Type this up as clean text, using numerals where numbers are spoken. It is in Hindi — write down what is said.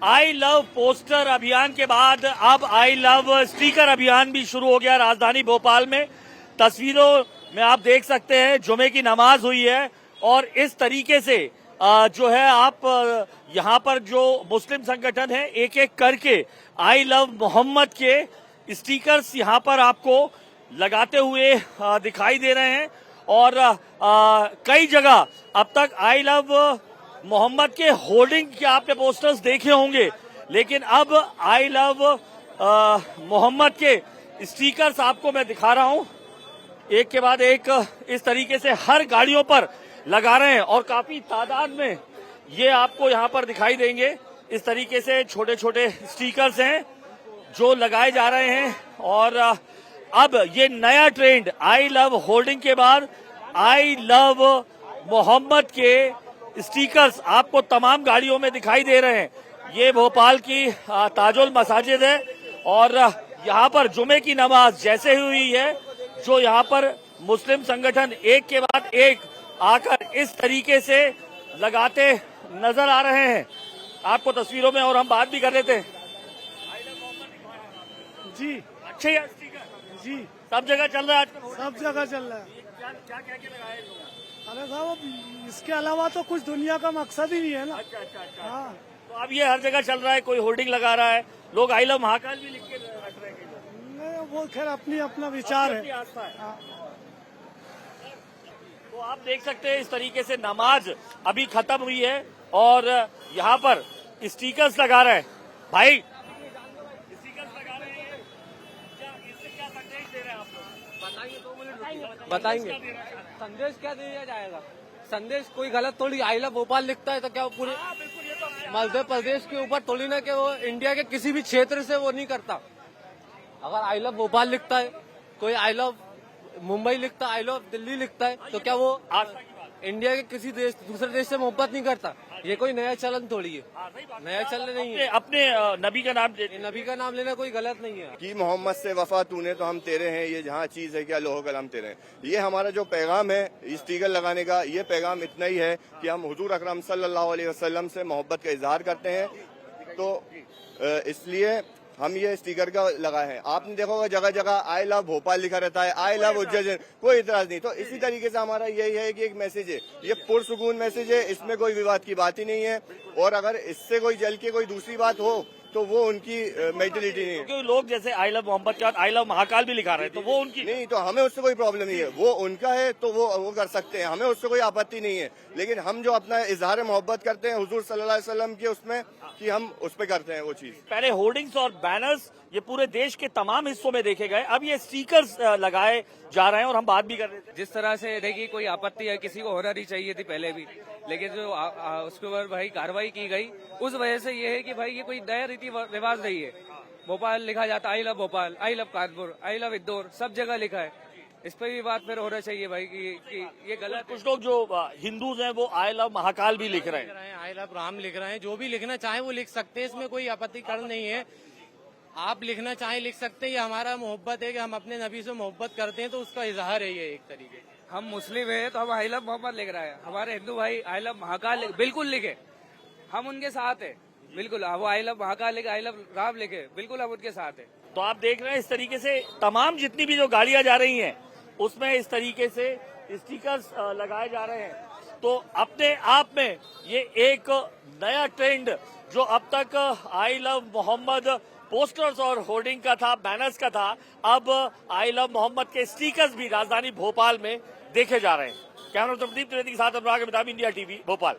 आई लव पोस्टर अभियान के बाद अब आई लव स्टिकर अभियान भी शुरू हो गया राजधानी भोपाल में। तस्वीरों में आप देख सकते हैं जुमे की नमाज हुई है और इस तरीके से जो है आप यहाँ पर जो मुस्लिम संगठन है एक एक करके आई लव मोहम्मद के स्टिकर्स यहाँ पर आपको लगाते हुए दिखाई दे रहे हैं और कई जगह अब तक आई लव मोहम्मद के होर्डिंग के आपने पोस्टर्स देखे होंगे, लेकिन अब आई लव मोहम्मद के स्टिकर्स आपको मैं दिखा रहा हूं एक के बाद एक इस तरीके से हर गाड़ियों पर लगा रहे हैं और काफी तादाद में ये आपको यहां पर दिखाई देंगे। इस तरीके से छोटे छोटे स्टिकर्स हैं जो लगाए जा रहे हैं और अब ये नया ट्रेंड आई लव होर्डिंग के बाद आई लव मोहम्मद के स्टिकर्स आपको तमाम गाड़ियों में दिखाई दे रहे हैं। ये भोपाल की ताजुल मसाजिद है और यहाँ पर जुमे की नमाज जैसे ही हुई है जो यहाँ पर मुस्लिम संगठन एक के बाद एक आकर इस तरीके से लगाते नजर आ रहे हैं आपको तस्वीरों में और हम बात भी कर रहे थे। जी अच्छे स्टिकर जी सब जगह चल रहा है आजकल, सब जगह चल रहा है। क्या लगाए हैं? अरे साहब इसके अलावा तो कुछ दुनिया का मकसद ही नहीं है ना। अच्छा। हाँ तो अब ये हर जगह चल रहा है, कोई होर्डिंग लगा रहा है, लोग आई लव महाकाल भी लिख के रख रहे हैं कई लोग। नहीं, वो खैर अपनी अपना विचार अपनी है। आस्था है। हाँ। तो आप देख सकते हैं इस तरीके से नमाज अभी खत्म हुई है और यहाँ पर स्टिकर्स लगा रहे हैं। भाई स्टिकर्स लगा रहे हैं, इससे क्या संदेश दे रहे हैं आप लोग? बताएंगे संदेश क्या दिया जाएगा। संदेश कोई गलत थोड़ी, आई लव भोपाल लिखता है तो क्या वो पूरे मध्य प्रदेश के ऊपर थोड़ी ना कि वो इंडिया के किसी भी क्षेत्र से वो नहीं करता। अगर आई लव भोपाल लिखता है, कोई आई लव मुंबई लिखता है, आई लव दिल्ली लिखता है तो क्या वो इंडिया के किसी देश दूसरे देश से मोहब्बत नहीं करता। ये कोई नया चलन थोड़ी है, नया चलन नहीं है। अपने नबी का नाम नबी का नाम लेना कोई गलत नहीं है। कि मोहम्मद से वफा तूने तो हम तेरे हैं, ये जहाँ चीज है क्या लोहो कलम तेरे हैं। ये हमारा जो पैगाम है स्टिकर लगाने का, ये पैगाम इतना ही है कि हम हुजूर अकरम सल्लल्लाहु अलैहि वसल्लम से मोहब्बत का इजहार करते हैं। तो इसलिए हम ये स्टिकर का लगाए हैं। आपने देखा होगा जगह जगह आई लव भोपाल लिखा रहता है, आई लव उज्जैन, कोई इतराज नहीं। तो इसी तरीके से हमारा यही है कि एक मैसेज है, ये पुरसुकून मैसेज है, इसमें कोई विवाद की बात ही नहीं है। और अगर इससे कोई जल के कोई दूसरी बात हो तो वो उनकी मेंटलिटी नहीं है। क्योंकि लोग जैसे आई लव मोहम्मद के बाद आई लव महाकाल भी लिखा रहे हैं तो वो उनकी नहीं, तो हमें उससे कोई प्रॉब्लम नहीं है, वो उनका है तो वो कर सकते हैं, हमें उससे कोई आपत्ति नहीं है। लेकिन हम जो अपना इजहार मोहब्बत करते हैं हुजूर सल्लल्लाहु अलैहि वसल्लम के उसमें कि हम उस पर करते हैं वो चीज। पहले होर्डिंग्स और बैनर्स ये पूरे देश के तमाम हिस्सों में देखे गए, अब ये स्टिकर्स लगाए जा रहे हैं और हम बात भी कर रहे थे। जिस तरह से देखिए कोई आपत्ति है, किसी को होना नहीं चाहिए थी पहले भी, लेकिन जो उसके ऊपर भाई कार्रवाई की गई उस वजह से ये है कि भाई ये कोई नया रीति रिवाज नहीं है। भोपाल लिखा जाता I love Bhopal, I love Kanpur, I love Indore, सब जगह लिखा है। इस पर भी बात फिर होना चाहिए भाई कि ये गलत। कुछ लोग जो हिंदूज हैं वो आई लव महाकाल भी लिख रहे हैं, आई लव राम लिख रहे हैं। जो भी लिखना चाहे वो लिख सकते हैं, इसमें कोई आपत्तिकरण नहीं है। आप लिखना चाहें लिख सकते हैं, ये हमारा मोहब्बत है कि हम अपने नबी से मोहब्बत करते हैं तो उसका इजहार है ये एक तरीके। हम मुस्लिम हैं तो हम आई लव मोहम्मद लिख रहे हैं, हमारे हिंदू भाई आई लव महाकाल बिल्कुल लिखे, हम उनके साथ है बिल्कुल। वो आई लव महाकाल लिखे, आई लव राम लिखे, बिल्कुल हम उनके साथ है। तो आप देख रहे हैं इस तरीके से तमाम जितनी भी जो गाड़ियां जा रही हैं उसमें इस तरीके से स्टिकर्स लगाए जा रहे हैं। तो अपने आप में ये एक नया ट्रेंड जो अब तक आई लव मोहम्मद पोस्टर्स और होर्डिंग का था, बैनर्स का था, अब आई लव मोहम्मद के स्टिकर्स भी राजधानी भोपाल में देखे जा रहे हैं। कैमरा प्रदीप त्रिवेदी के साथ अनुराग अमिताभ, इंडिया टीवी भोपाल।